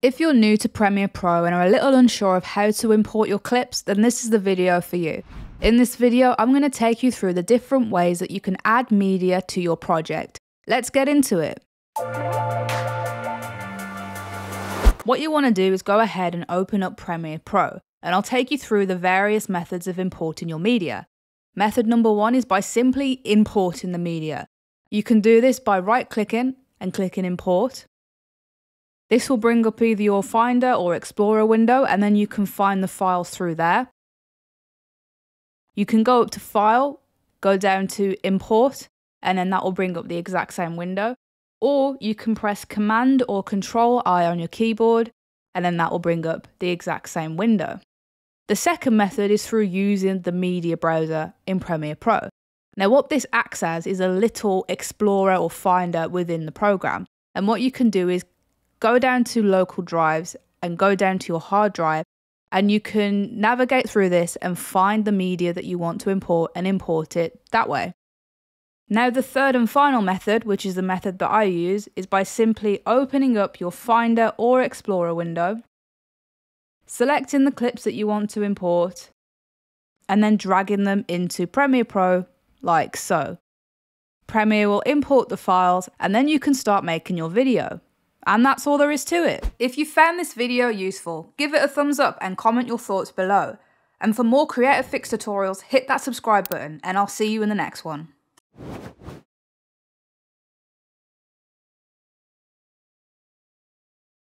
If you're new to Premiere Pro and are a little unsure of how to import your clips, then this is the video for you. In this video, I'm going to take you through the different ways that you can add media to your project. Let's get into it. What you want to do is go ahead and open up Premiere Pro, and I'll take you through the various methods of importing your media. Method number one is by simply importing the media. You can do this by right-clicking and clicking Import. This will bring up either your Finder or Explorer window, and then you can find the files through there. You can go up to File, go down to Import, and then that will bring up the exact same window. Or you can press Command or Control-I on your keyboard, and then that will bring up the exact same window. The second method is through using the media browser in Premiere Pro. Now what this acts as is a little Explorer or Finder within the program, and what you can do is go down to local drives and go down to your hard drive, and you can navigate through this and find the media that you want to import and import it that way. Now the third and final method, which is the method that I use, is by simply opening up your Finder or Explorer window, selecting the clips that you want to import, and then dragging them into Premiere Pro like so. Premiere will import the files, and then you can start making your video. And that's all there is to it. If you found this video useful, give it a thumbs up and comment your thoughts below. And for more Creative Fix tutorials, hit that subscribe button, and I'll see you in the next one.